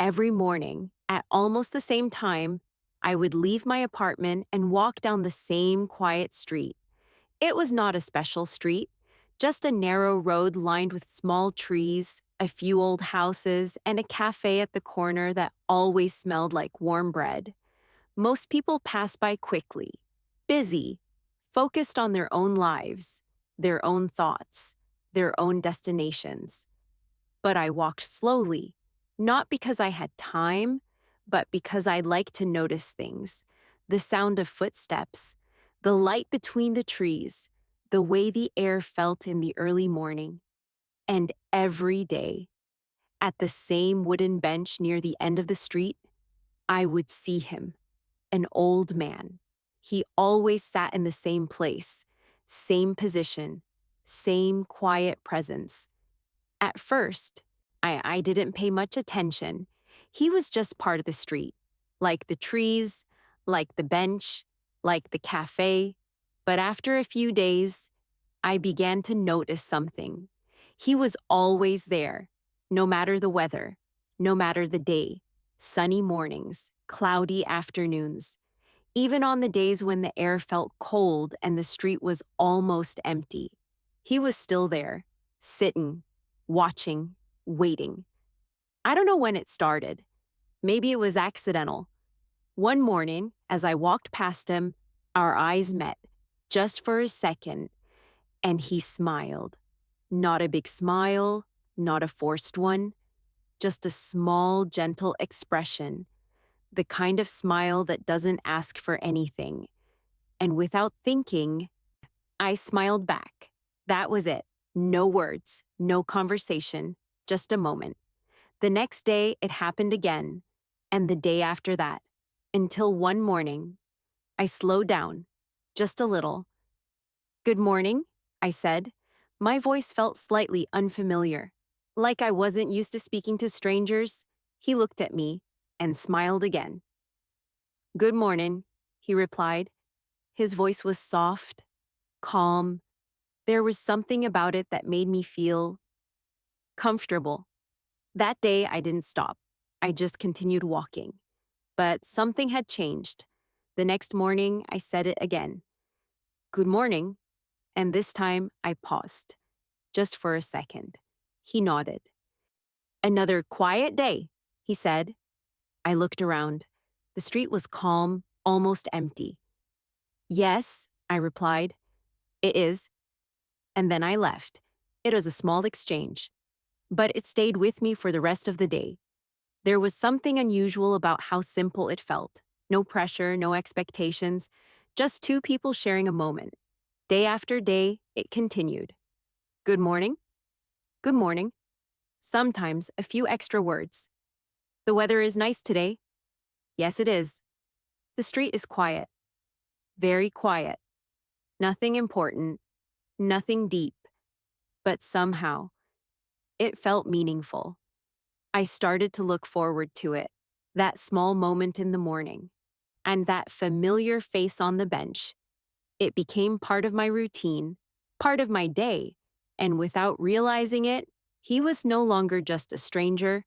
Every morning, at almost the same time, I would leave my apartment and walk down the same quiet street. It was not a special street, just a narrow road lined with small trees, a few old houses, and a cafe at the corner that always smelled like warm bread. Most people pass by quickly, busy, focused on their own lives, their own thoughts, their own destinations. But I walked slowly, not because I had time, but because I liked to notice things: the sound of footsteps, the light between the trees, the way the air felt in the early morning. And every day, at the same wooden bench near the end of the street, I would see him, an old man. He always sat in the same place, same position, same quiet presence. At first, I didn't pay much attention. He was just part of the street, like the trees, like the bench, like the cafe. But after a few days, I began to notice something. He was always there, no matter the weather, no matter the day, sunny mornings, cloudy afternoons. Even on the days when the air felt cold and the street was almost empty, he was still there, sitting, watching, waiting. I don't know when it started. Maybe it was accidental. One morning, as I walked past him, our eyes met, just for a second, and he smiled. Not a big smile, not a forced one, just a small, gentle expression, the kind of smile that doesn't ask for anything. And without thinking, I smiled back. That was it. No words, no conversation, just a moment. The next day, it happened again, and the day after that, until one morning, I slowed down, just a little. "Good morning," I said. My voice felt slightly unfamiliar, like I wasn't used to speaking to strangers. He looked at me and smiled again. "Good morning," he replied. His voice was soft, calm. There was something about it that made me feel comfortable. That day, I didn't stop. I just continued walking. But something had changed. The next morning, I said it again. "Good morning." And this time, I paused, just for a second. He nodded. "Another quiet day," he said. I looked around. The street was calm, almost empty. "Yes," I replied. "It is." And then I left. It was a small exchange, but it stayed with me for the rest of the day. There was something unusual about how simple it felt. No pressure, no expectations, just two people sharing a moment. Day after day, it continued. "Good morning." "Good morning." Sometimes a few extra words. "The weather is nice today." "Yes, it is." "The street is quiet." Very quiet. Nothing important, nothing deep, but somehow it felt meaningful. I started to look forward to it, that small moment in the morning, and that familiar face on the bench. It became part of my routine, part of my day, and without realizing it, he was no longer just a stranger.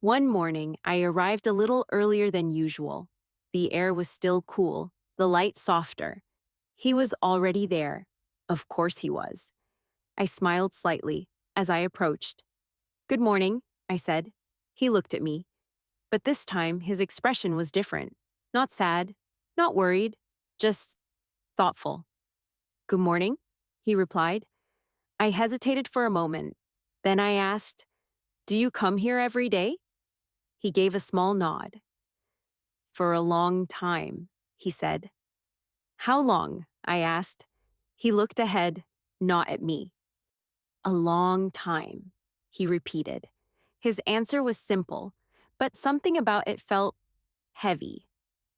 One morning, I arrived a little earlier than usual. The air was still cool, the light softer. He was already there. Of course he was. I smiled slightly as I approached. "Good morning," I said. He looked at me, but this time his expression was different. Not sad, not worried, just thoughtful. "Good morning," he replied. I hesitated for a moment. Then I asked, "Do you come here every day?" He gave a small nod. "For a long time," he said. "How long?" I asked. He looked ahead, not at me. "A long time," he repeated. His answer was simple, but something about it felt heavy.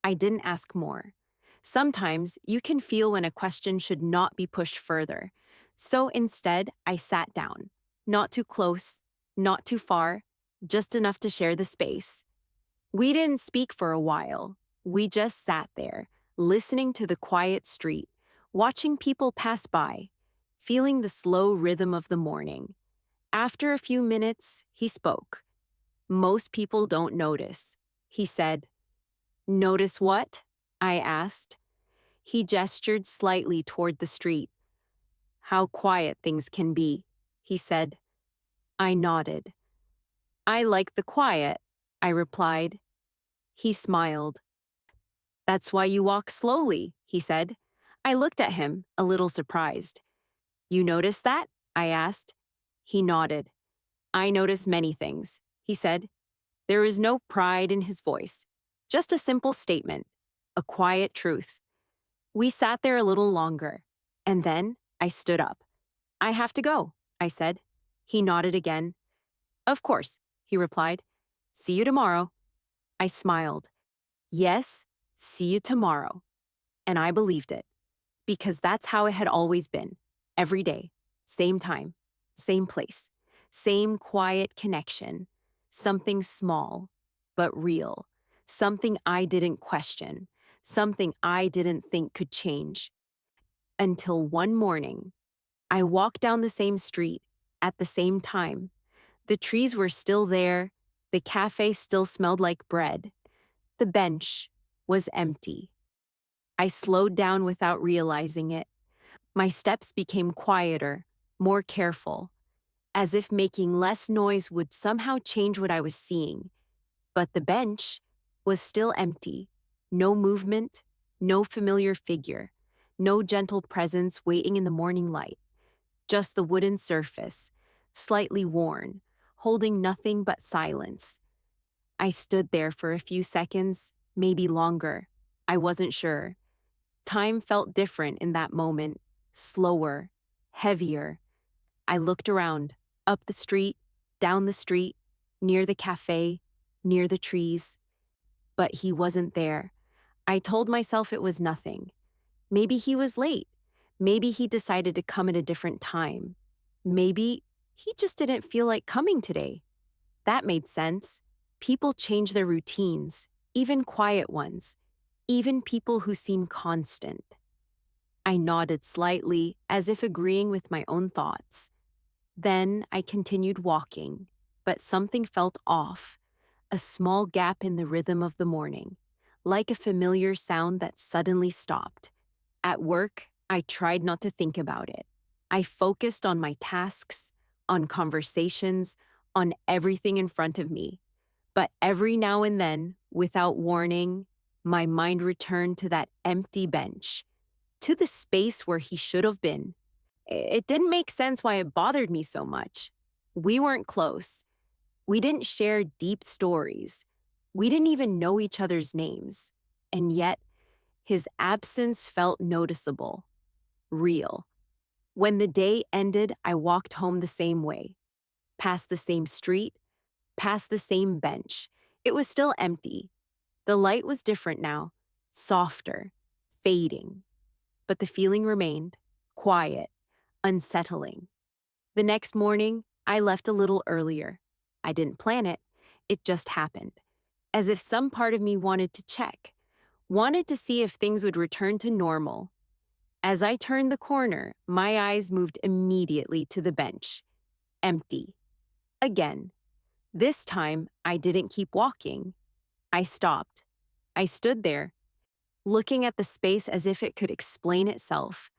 I didn't ask more. Sometimes you can feel when a question should not be pushed further. So instead, I sat down. Not too close, not too far, just enough to share the space. We didn't speak for a while. We just sat there, listening to the quiet street, watching people pass by, feeling the slow rhythm of the morning. After a few minutes, he spoke. Most people don't notice, he said. Notice what? I asked. He gestured slightly toward the street. How quiet things can be, he said. I nodded. I like the quiet, I replied. He smiled. That's why you walk slowly, he said. I looked at him, a little surprised. You notice that? I asked. He nodded. I notice many things, he said. There is no pride in his voice, just a simple statement, a quiet truth. We sat there a little longer, and then I stood up. I have to go, I said. He nodded again. Of course, he replied. See you tomorrow. I smiled. Yes, see you tomorrow. And I believed it, because that's how it had always been. Every day, same time, same place, same quiet connection. Something small, but real. Something I didn't question. Something I didn't think could change. Until one morning, I walked down the same street at the same time. The trees were still there. The cafe still smelled like bread. The bench was empty. I slowed down without realizing it. My steps became quieter, more careful, as if making less noise would somehow change what I was seeing. But the bench was still empty. No movement, no familiar figure, no gentle presence waiting in the morning light. Just the wooden surface, slightly worn, holding nothing but silence. I stood there for a few seconds, maybe longer. I wasn't sure. Time felt different in that moment, slower, heavier. I looked around, up the street, down the street, near the cafe, near the trees. But he wasn't there. I told myself it was nothing. Maybe he was late. Maybe he decided to come at a different time. Maybe he just didn't feel like coming today. That made sense. People change their routines, even quiet ones, even people who seem constant. I nodded slightly, as if agreeing with my own thoughts. Then I continued walking, but something felt off, a small gap in the rhythm of the morning, like a familiar sound that suddenly stopped. At work, I tried not to think about it. I focused on my tasks, on conversations, on everything in front of me. But every now and then, without warning, my mind returned to that empty bench, to the space where he should have been. It didn't make sense why it bothered me so much. We weren't close. We didn't share deep stories. We didn't even know each other's names. And yet, his absence felt noticeable, real. When the day ended, I walked home the same way, past the same street, past the same bench. It was still empty. The light was different now, softer, fading. But the feeling remained, quiet, unsettling. The next morning, I left a little earlier. I didn't plan it, it just happened. As if some part of me wanted to check, wanted to see if things would return to normal. As I turned the corner, my eyes moved immediately to the bench. Empty. Again. This time, I didn't keep walking. I stopped. I stood there, looking at the space as if it could explain itself.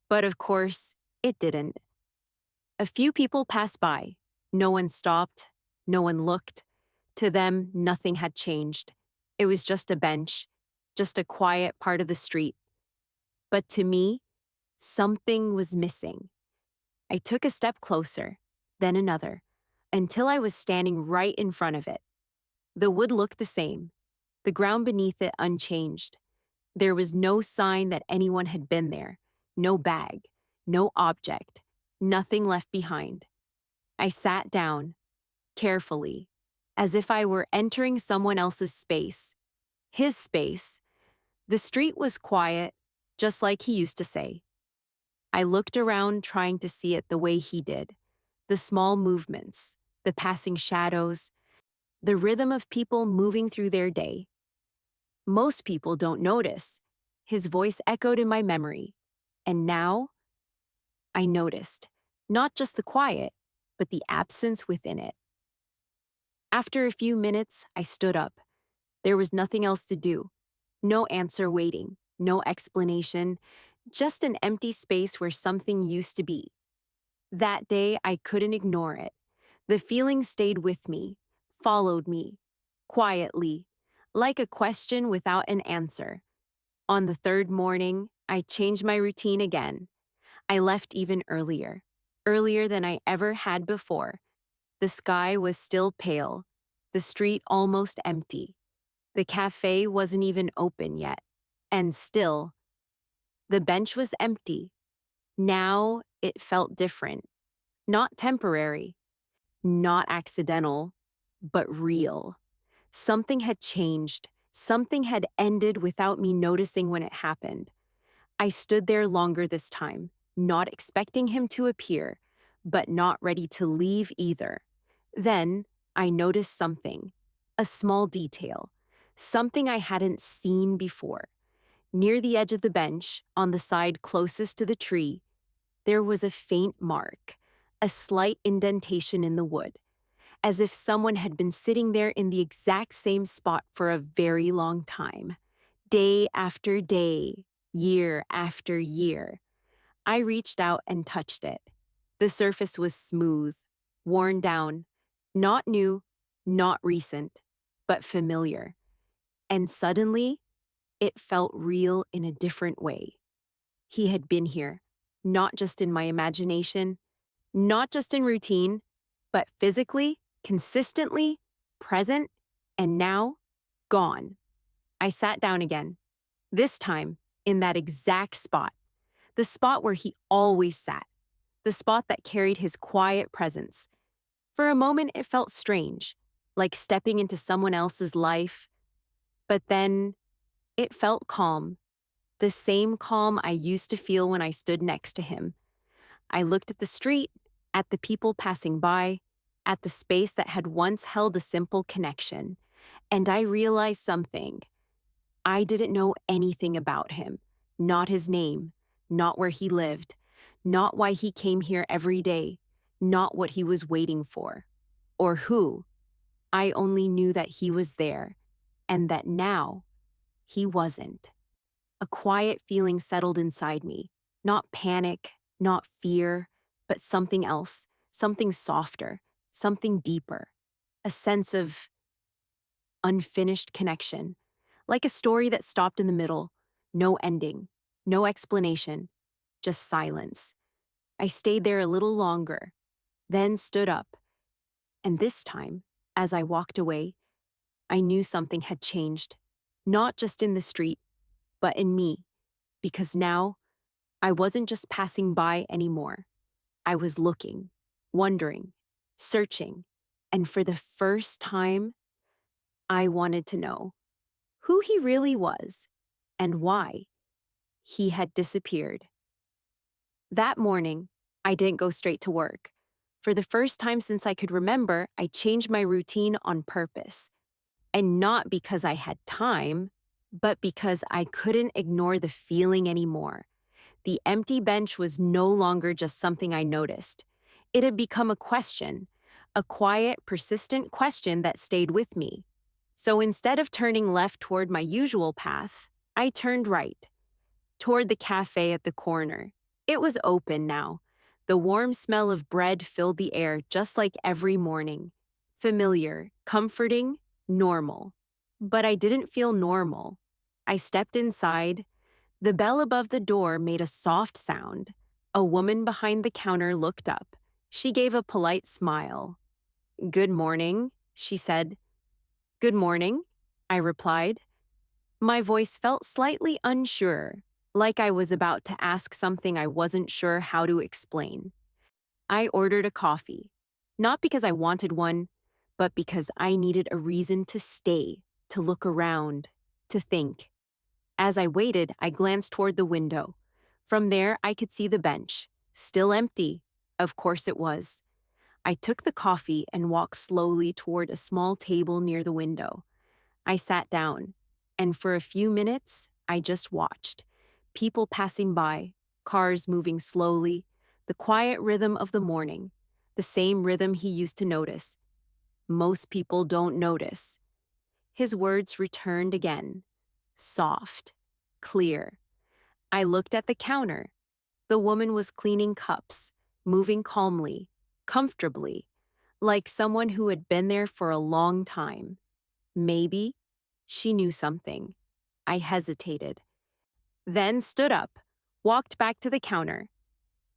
But of course, it didn't. A few people passed by. No one stopped. No one looked. To them, nothing had changed. It was just a bench, just a quiet part of the street. But to me, something was missing. I took a step closer, then another, until I was standing right in front of it. The wood looked the same, the ground beneath it unchanged. There was no sign that anyone had been there, no bag, no object, nothing left behind. I sat down, carefully, as if I were entering someone else's space. His space. The street was quiet, just like he used to say. I looked around trying to see it the way he did. The small movements, the passing shadows, the rhythm of people moving through their day. Most people don't notice. His voice echoed in my memory. And now, I noticed, not just the quiet, but the absence within it. After a few minutes, I stood up. There was nothing else to do. No answer waiting, no explanation, just an empty space where something used to be. That day, I couldn't ignore it. The feeling stayed with me, followed me, quietly, like a question without an answer. On the third morning, I changed my routine again. I left even earlier, earlier than I ever had before. The sky was still pale, the street almost empty. The cafe wasn't even open yet. And still, the bench was empty. Now it felt different, not temporary, not accidental, but real. Something had changed. Something had ended without me noticing when it happened. I stood there longer this time, not expecting him to appear, but not ready to leave either. Then I noticed something, a small detail, something I hadn't seen before. Near the edge of the bench, on the side closest to the tree, there was a faint mark, a slight indentation in the wood, as if someone had been sitting there in the exact same spot for a very long time. Day after day, year after year. I reached out and touched it. The surface was smooth, worn down, not new, not recent, but familiar. And suddenly, it felt real in a different way. He had been here, not just in my imagination, not just in routine, but physically, consistently, present, and now, gone. I sat down again, this time in that exact spot, the spot where he always sat, the spot that carried his quiet presence. For a moment, it felt strange, like stepping into someone else's life, but then it felt calm, the same calm I used to feel when I stood next to him. I looked at the street, at the people passing by, at the space that had once held a simple connection, and I realized something. I didn't know anything about him, not his name, not where he lived, not why he came here every day, not what he was waiting for, or who. I only knew that he was there, and that now he wasn't. A quiet feeling settled inside me, not panic, not fear, but something else, something softer, something deeper, a sense of unfinished connection, like a story that stopped in the middle, no ending, no explanation, just silence. I stayed there a little longer, then stood up, and this time, as I walked away, I knew something had changed, not just in the street, but in me, because now I wasn't just passing by anymore. I was looking, wondering, searching, and for the first time, I wanted to know who he really was and why he had disappeared. That morning, I didn't go straight to work. For the first time since I could remember, I changed my routine on purpose. And not because I had time, but because I couldn't ignore the feeling anymore. The empty bench was no longer just something I noticed. It had become a question, a quiet, persistent question that stayed with me. So instead of turning left toward my usual path, I turned right, toward the cafe at the corner. It was open now. The warm smell of bread filled the air just like every morning. Familiar, comforting, normal. But I didn't feel normal. I stepped inside. The bell above the door made a soft sound. A woman behind the counter looked up. She gave a polite smile. "Good morning," she said. "Good morning," I replied. My voice felt slightly unsure, like I was about to ask something I wasn't sure how to explain. I ordered a coffee, not because I wanted one, but because I needed a reason to stay, to look around, to think. As I waited, I glanced toward the window. From there, I could see the bench, still empty. Of course it was. I took the coffee and walked slowly toward a small table near the window. I sat down, and for a few minutes, I just watched. People passing by, cars moving slowly, the quiet rhythm of the morning, the same rhythm he used to notice. most people don't notice. His words returned again, soft, clear. I looked at the counter. The woman was cleaning cups, moving calmly, comfortably, like someone who had been there for a long time. Maybe she knew something. I hesitated, then stood up, walked back to the counter.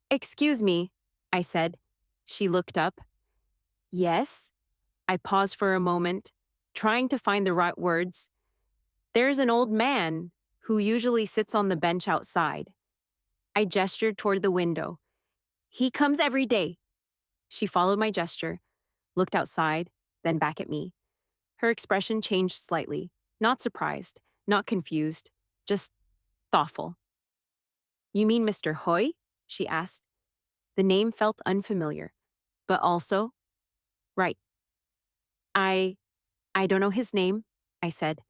"Excuse me," I said. She looked up. "Yes?" I paused for a moment, trying to find the right words. "There's an old man who usually sits on the bench outside." I gestured toward the window. "He comes every day." She followed my gesture, looked outside, then back at me. Her expression changed slightly, not surprised, not confused, just thoughtful. "You mean Mr. Hoy?" she asked. The name felt unfamiliar, but also right. I I don't know his name," I said,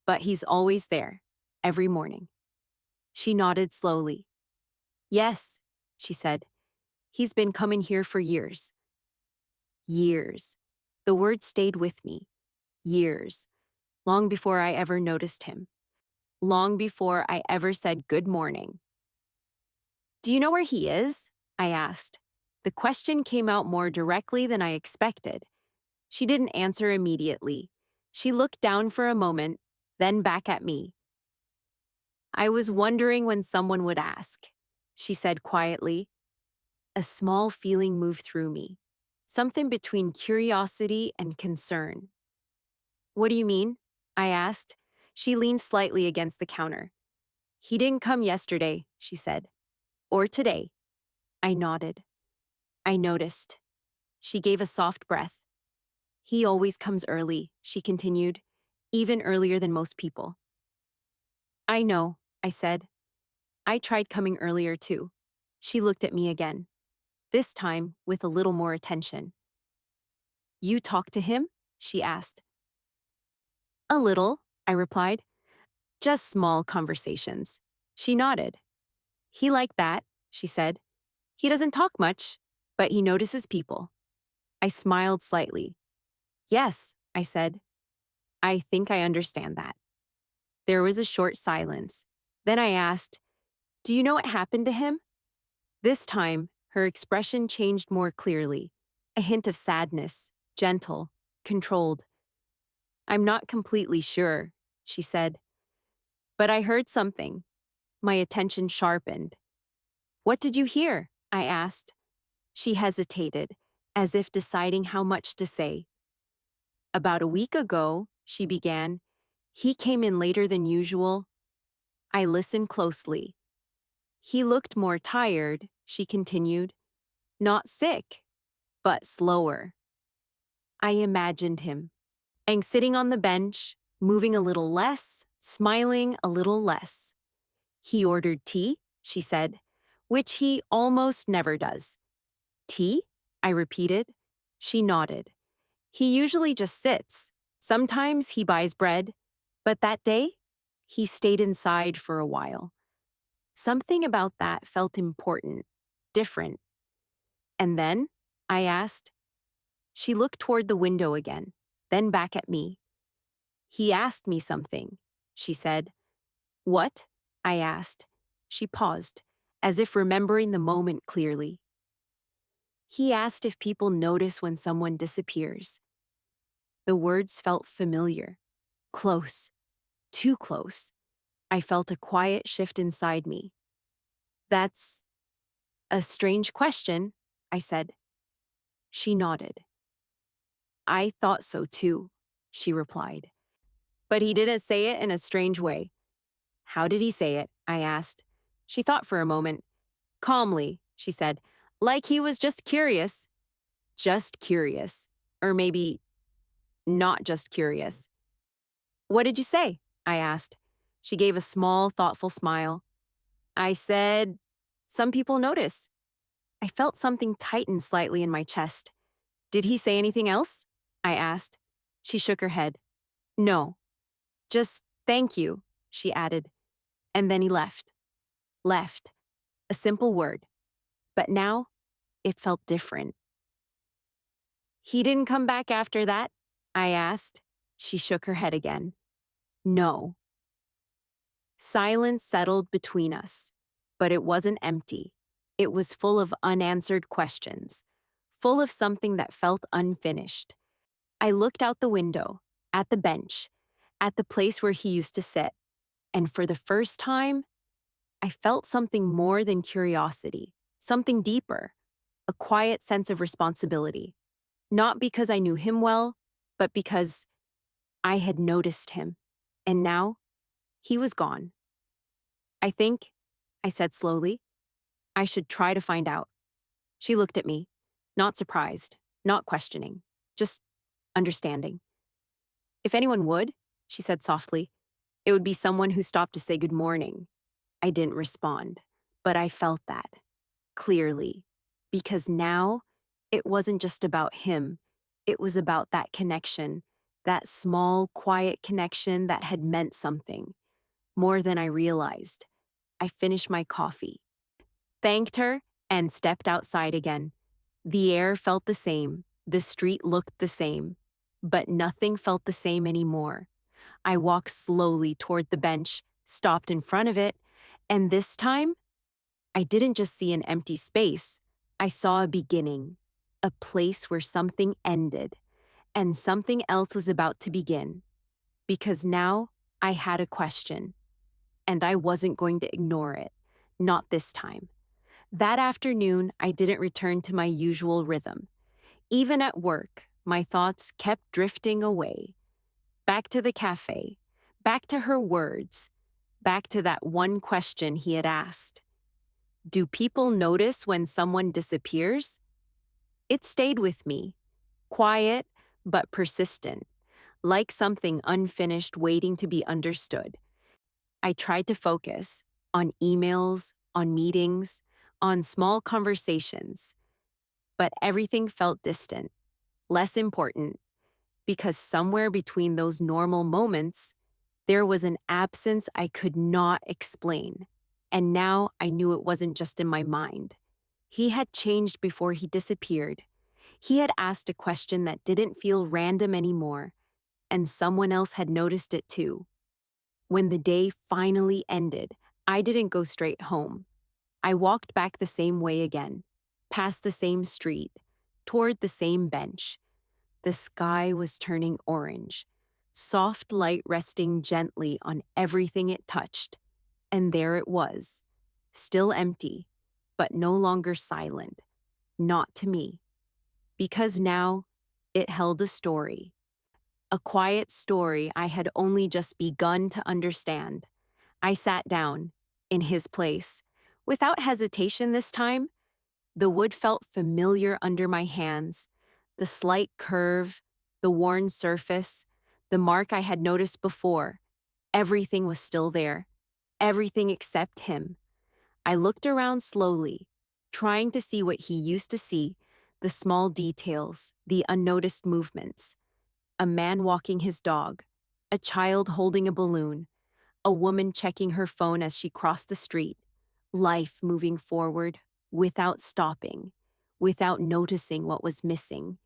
"but he's always there, every morning." She nodded slowly. "Yes," she said, "he's been coming here for years." Years. The word stayed with me. Years. Long before I ever noticed him. Long before I ever said good morning. "Do you know where he is?" I asked. The question came out more directly than I expected. She didn't answer immediately. She looked down for a moment, then back at me. "I was wondering when someone would ask," she said quietly. A small feeling moved through me, something between curiosity and concern. "What do you mean?" I asked. She leaned slightly against the counter. "He didn't come yesterday," she said. "Or today." I nodded. "I noticed." She gave a soft breath. "He always comes early," she continued, "even earlier than most people." "I know," I said. "I tried coming earlier too." She looked at me again, this time with a little more attention. "You talked to him?" she asked. "A little," I replied. "Just small conversations." She nodded. "He liked that," she said. "He doesn't talk much, but he notices people." I smiled slightly. "Yes," I said. "I think I understand that." There was a short silence. Then I asked, "Do you know what happened to him?" This time, her expression changed more clearly, a hint of sadness, gentle, controlled. "I'm not completely sure," she said. "But I heard something." My attention sharpened. "What did you hear?" I asked. She hesitated, as if deciding how much to say. "About a week ago," she began, "he came in later than usual." I listened closely. "He looked more tired," she continued. "Not sick, but slower." I imagined him, and sitting on the bench, moving a little less, smiling a little less. "He ordered tea," she said, "which he almost never does." "Tea?" I repeated. She nodded. "He usually just sits. Sometimes he buys bread, but that day, he stayed inside for a while." Something about that felt important, different. "And then?" I asked. She looked toward the window again, then back at me. "He asked me something," she said. "What?" I asked. She paused, as if remembering the moment clearly. "He asked if people notice when someone disappears." The words felt familiar, close, too close. I felt a quiet shift inside me. "That's a strange question," I said. She nodded. "I thought so too," she replied. "But he didn't say it in a strange way." "How did he say it?" I asked. She thought for a moment. "Calmly," she said, "like he was just curious." Just curious. Or maybe not just curious. "What did you say?" I asked. She gave a small, thoughtful smile. I said, "Some people notice." I felt something tighten slightly in my chest. "Did he say anything else?" I asked. She shook her head. "No. Just thank you," she added. And then he left. Left. A simple word. But now, it felt different. He didn't come back after that? I asked. She shook her head again. No. Silence settled between us, but it wasn't empty. It was full of unanswered questions, full of something that felt unfinished. I looked out the window, at the bench, at the place where he used to sit, and for the first time, I felt something more than curiosity, something deeper, a quiet sense of responsibility. Not because I knew him well, but because I had noticed him. And now, he was gone. I think, I said slowly, I should try to find out. She looked at me, not surprised, not questioning, just understanding. If anyone would, she said softly, it would be someone who stopped to say good morning. I didn't respond, but I felt that, clearly, because now it wasn't just about him. It was about that connection, that small, quiet connection that had meant something, more than I realized. I finished my coffee, thanked her, and stepped outside again. The air felt the same, the street looked the same, but nothing felt the same anymore. I walked slowly toward the bench, stopped in front of it, and this time, I didn't just see an empty space. I saw a beginning, a place where something ended, and something else was about to begin. Because now I had a question, and I wasn't going to ignore it. Not this time. That afternoon, I didn't return to my usual rhythm. Even at work, my thoughts kept drifting away. Back to the cafe, back to her words, back to that one question he had asked. Do people notice when someone disappears? It stayed with me, quiet but persistent, like something unfinished waiting to be understood. I tried to focus on emails, on meetings, on small conversations, but everything felt distant, less important, because somewhere between those normal moments, there was an absence I could not explain. And now I knew it wasn't just in my mind. He had changed before he disappeared. He had asked a question that didn't feel random anymore, and someone else had noticed it too. When the day finally ended, I didn't go straight home. I walked back the same way again, past the same street, toward the same bench. The sky was turning orange, soft light resting gently on everything it touched. And there it was, still empty, but no longer silent. Not to me. Because now, it held a story. A quiet story I had only just begun to understand. I sat down, in his place, without hesitation this time. The wood felt familiar under my hands, the slight curve, the worn surface, the mark I had noticed before. Everything was still there, everything except him. I looked around slowly, trying to see what he used to see, the small details, the unnoticed movements. A man walking his dog, a child holding a balloon, a woman checking her phone as she crossed the street. Life moving forward without stopping, without noticing what was missing.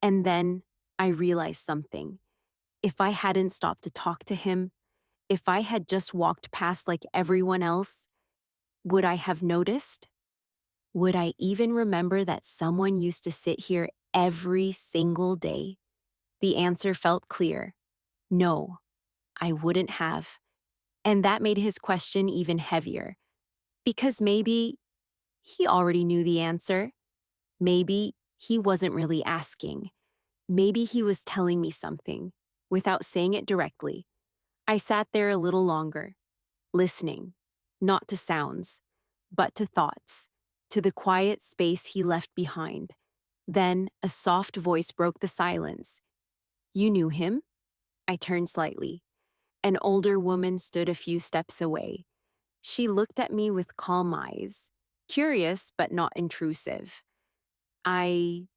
And then I realized something. If I hadn't stopped to talk to him, if I had just walked past like everyone else, would I have noticed? Would I even remember that someone used to sit here every single day? The answer felt clear. No, I wouldn't have. And that made his question even heavier. Because maybe he already knew the answer. Maybe he wasn't really asking. Maybe he was telling me something, without saying it directly. I sat there a little longer, listening, not to sounds, but to thoughts, to the quiet space he left behind. Then a soft voice broke the silence. You knew him? I turned slightly. An older woman stood a few steps away. She looked at me with calm eyes, curious but not intrusive. I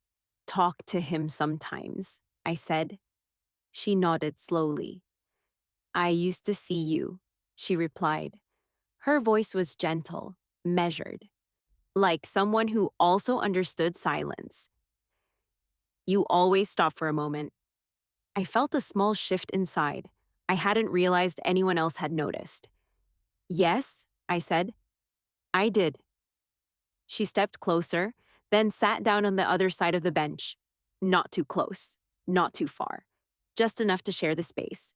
talk to him sometimes, I said. She nodded slowly. I used to see you, she replied. Her voice was gentle, measured, like someone who also understood silence. You always stop for a moment. I felt a small shift inside. I hadn't realized anyone else had noticed. Yes, I said. I did. She stepped closer, then sat down on the other side of the bench. Not too close, not too far, just enough to share the space.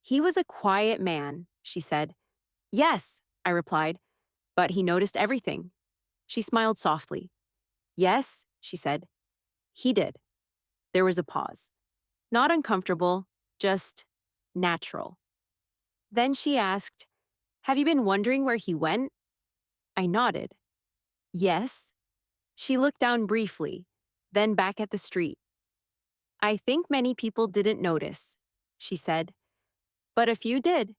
He was a quiet man, she said. Yes, I replied, but he noticed everything. She smiled softly. Yes, she said. He did. There was a pause. Not uncomfortable, just natural. Then she asked, have you been wondering where he went? I nodded. Yes. She looked down briefly, then back at the street. I think many people didn't notice, she said. But a few did.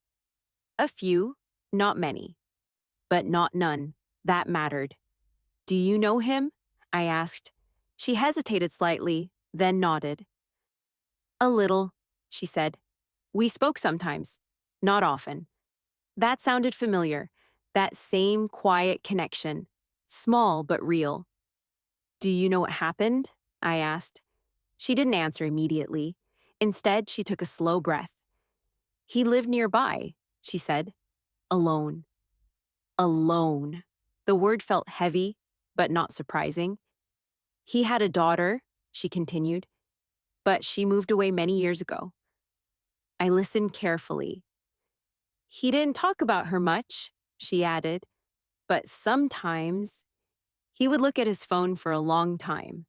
A few, not many. But not none. That mattered. Do you know him? I asked. She hesitated slightly, then nodded. A little, she said. We spoke sometimes. Not often. That sounded familiar. That same quiet connection. Small but real. Do you know what happened? I asked. She didn't answer immediately. Instead, she took a slow breath. He lived nearby, she said. Alone. Alone. The word felt heavy, but not surprising. He had a daughter, she continued, but she moved away many years ago. I listened carefully. He didn't talk about her much, she added, but sometimes he would look at his phone for a long time.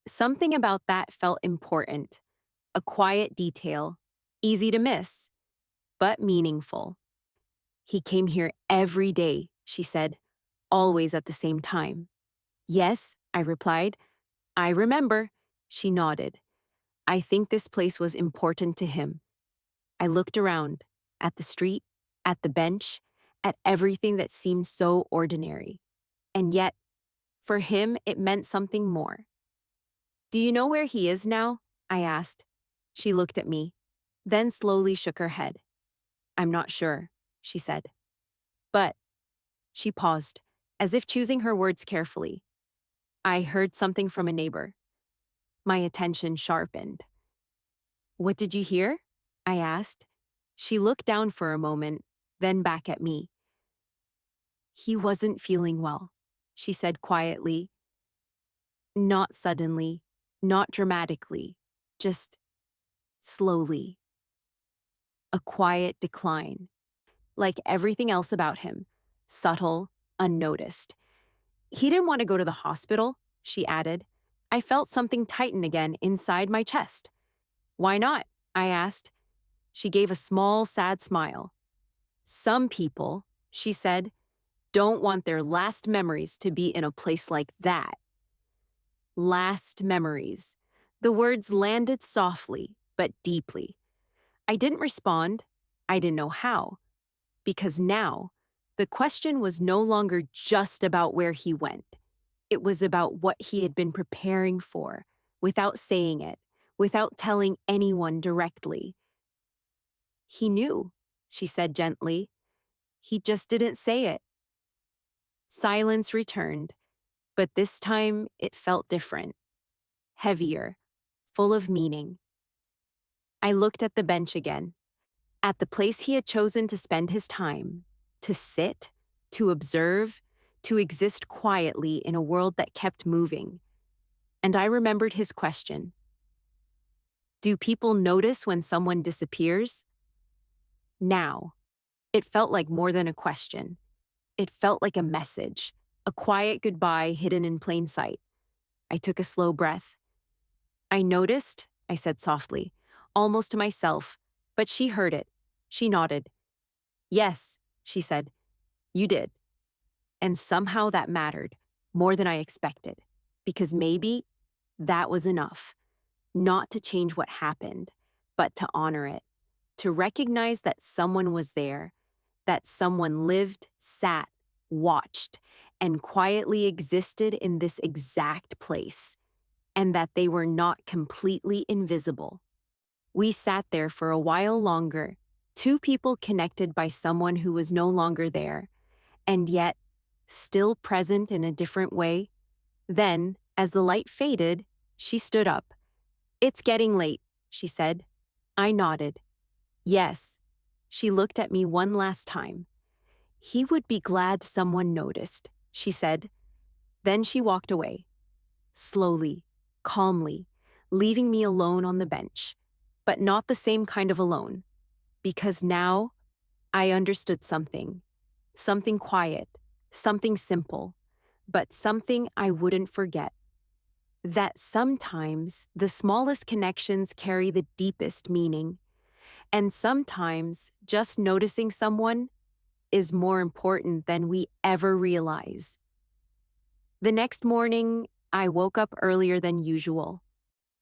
Something about that felt important, a quiet detail, easy to miss, but meaningful. He came here every day, she said, always at the same time. Yes, I replied. I remember. She nodded. I think this place was important to him. I looked around, at the street, at the bench, at everything that seemed so ordinary. And yet, for him, it meant something more. Do you know where he is now? I asked. She looked at me, then slowly shook her head. I'm not sure, she said. But, she paused, as if choosing her words carefully. I heard something from a neighbor. My attention sharpened. What did you hear? I asked. She looked down for a moment, then back at me. He wasn't feeling well, she said quietly. Not suddenly, not dramatically, just slowly. A quiet decline, like everything else about him, subtle, unnoticed. He didn't want to go to the hospital, she added. I felt something tighten again inside my chest. Why not? I asked. She gave a small, sad smile. Some people, she said, don't want their last memories to be in a place like that. Last memories. The words landed softly, but deeply. I didn't respond. I didn't know how. Because now, the question was no longer just about where he went. It was about what he had been preparing for, without saying it, without telling anyone directly. He knew, she said gently. He just didn't say it. Silence returned, but this time it felt different, heavier, full of meaning. I looked at the bench again, at the place he had chosen to spend his time, to sit, to observe, to exist quietly in a world that kept moving. And I remembered his question. Do people notice when someone disappears? Now, it felt like more than a question. It felt like a message, a quiet goodbye hidden in plain sight. I took a slow breath. I noticed, I said softly, almost to myself, but she heard it. She nodded. Yes, she said, you did. And somehow that mattered, more than I expected, because maybe that was enough, not to change what happened, but to honor it, to recognize that someone was there, that someone lived, sat, watched, and quietly existed in this exact place, and that they were not completely invisible. We sat there for a while longer, two people connected by someone who was no longer there, and yet still present in a different way. Then, as the light faded, She stood up. "It's getting late," she said. I nodded. "Yes." She looked at me one last time. "He would be glad someone noticed," she said. Then she walked away, slowly, calmly, leaving me alone on the bench. But not the same kind of alone, because now I understood something. Something quiet, something simple, but something I wouldn't forget. That sometimes the smallest connections carry the deepest meaning, and sometimes just noticing someone is more important than we ever realize. The next morning, I woke up earlier than usual,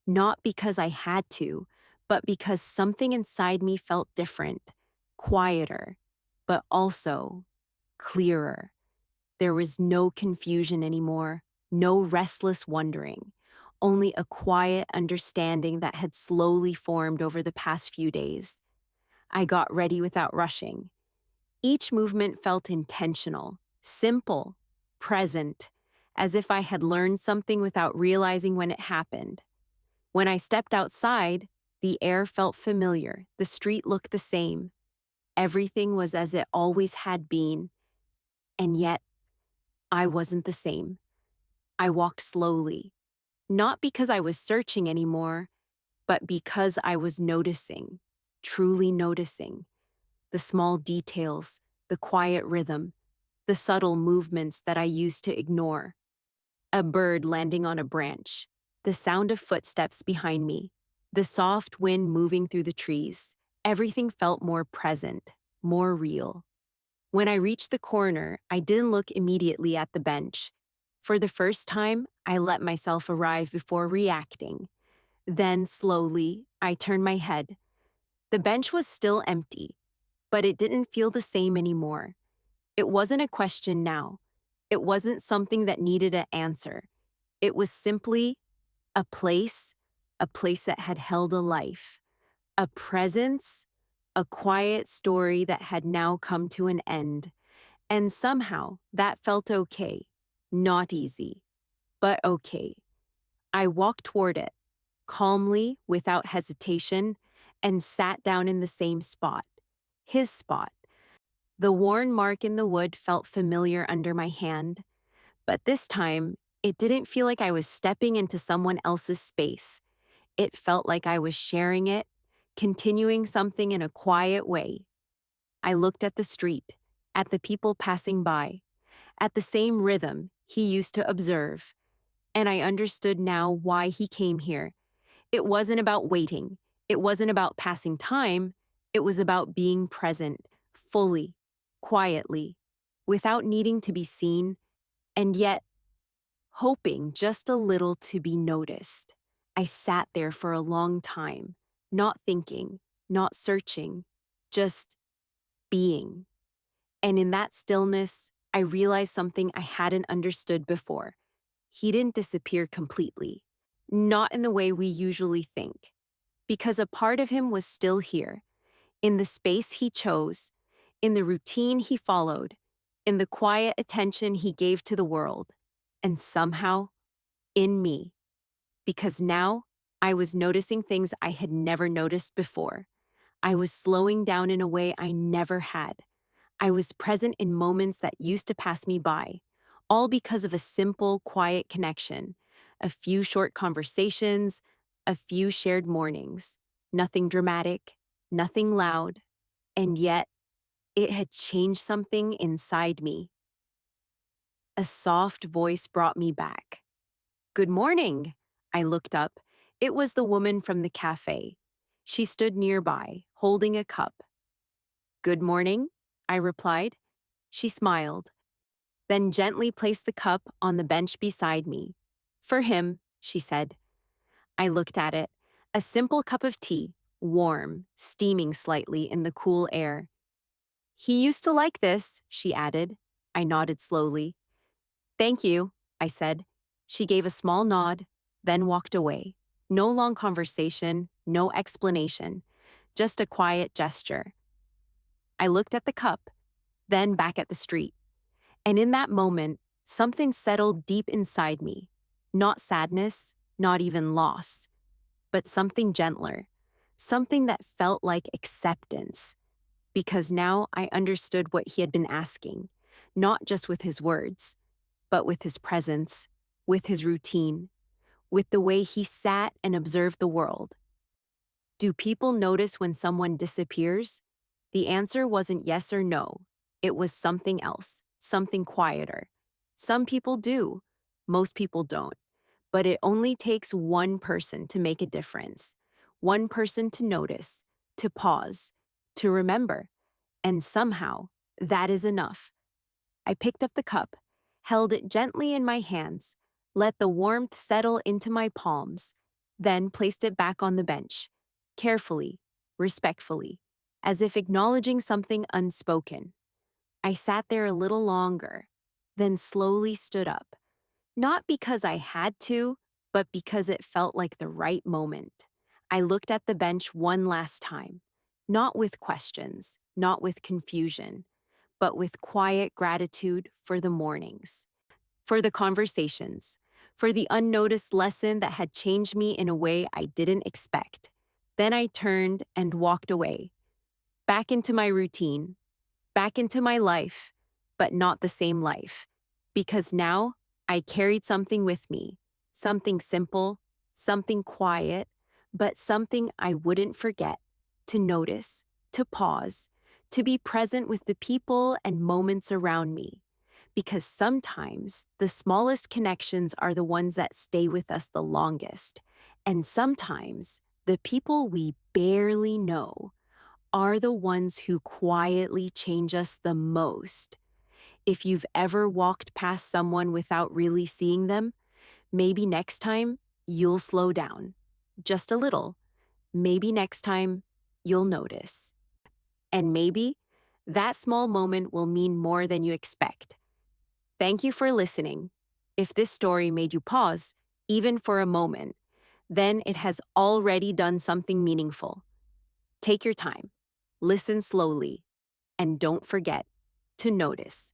not because I had to, but because something inside me felt different, quieter, but also clearer. There was no confusion anymore, no restless wondering, only a quiet understanding that had slowly formed over the past few days. I got ready without rushing. Each movement felt intentional, simple, present, as if I had learned something without realizing when it happened. When I stepped outside, the air felt familiar, the street looked the same. Everything was as it always had been, and yet I wasn't the same. I walked slowly, not because I was searching anymore, but because I was noticing, truly noticing. The small details, the quiet rhythm, the subtle movements that I used to ignore. A bird landing on a branch, the sound of footsteps behind me, the soft wind moving through the trees. Everything felt more present, more real. When I reached the corner, I didn't look immediately at the bench. For the first time, I let myself arrive before reacting. Then, slowly, I turned my head. The bench was still empty, but it didn't feel the same anymore. It wasn't a question now. It wasn't something that needed an answer. It was simply a a place that had held a life, a presence, a quiet story that had now come to an end. And somehow that felt okay. Not easy, but okay. I walked toward it, calmly, without hesitation, and sat down in the same spot. His spot. The worn mark in the wood felt familiar under my hand, but this time, it didn't feel like I was stepping into someone else's space. It felt like I was sharing it, continuing something in a quiet way. I looked at the street, at the people passing by, at the same rhythm he used to observe, and I understood now why he came here. It wasn't about waiting. It wasn't about passing time. It was about being present, fully, quietly, without needing to be seen, and yet hoping just a little to be noticed. I sat there for a long time, not thinking, not searching, just being. And in that stillness, I realized something I hadn't understood before. He didn't disappear completely, not in the way we usually think, because a part of him was still here, in the space he chose, in the routine he followed, in the quiet attention he gave to the world, and somehow, in me, because now I was noticing things I had never noticed before. I was slowing down in a way I never had. I was present in moments that used to pass me by, all because of a simple, quiet connection, a few short conversations, a few shared mornings. Nothing dramatic, nothing loud, and yet it had changed something inside me. A soft voice brought me back. "Good morning." I looked up. It was the woman from the cafe. She stood nearby, holding a cup. "Good morning," I replied. She smiled, then gently placed the cup on the bench beside me. "For him," she said. I looked at it. A simple cup of tea, warm, steaming slightly in the cool air. "He used to like this," she added. I nodded slowly. "Thank you," I said. She gave a small nod, then walked away. No long conversation, no explanation, just a quiet gesture. I looked at the cup, then back at the street. And in that moment, something settled deep inside me. Not sadness, not even loss, but something gentler, something that felt like acceptance, because now I understood what he had been asking, not just with his words, but with his presence, with his routine, with the way he sat and observed the world. Do people notice when someone disappears? The answer wasn't yes or no. It was something else, something quieter. Some people do, most people don't. But it only takes one person to make a difference, one person to notice, to pause, to remember. And somehow, that is enough. I picked up the cup, held it gently in my hands, let the warmth settle into my palms, then placed it back on the bench, carefully, respectfully, as if acknowledging something unspoken. I sat there a little longer, then slowly stood up, not because I had to, but because it felt like the right moment. I looked at the bench one last time, not with questions, not with confusion, but with quiet gratitude for the mornings, for the conversations, for the unnoticed lesson that had changed me in a way I didn't expect. Then I turned and walked away, back into my routine, back into my life, but not the same life. Because now I carried something with me, something simple, something quiet, but something I wouldn't forget: to notice, to pause, to be present with the people and moments around me. Because sometimes the smallest connections are the ones that stay with us the longest. And sometimes the people we barely know are the ones who quietly change us the most. If you've ever walked past someone without really seeing them, maybe next time you'll slow down. Just a little. Maybe next time you'll notice. And maybe that small moment will mean more than you expect. Thank you for listening. If this story made you pause, even for a moment, then it has already done something meaningful. Take your time, listen slowly, and don't forget to notice.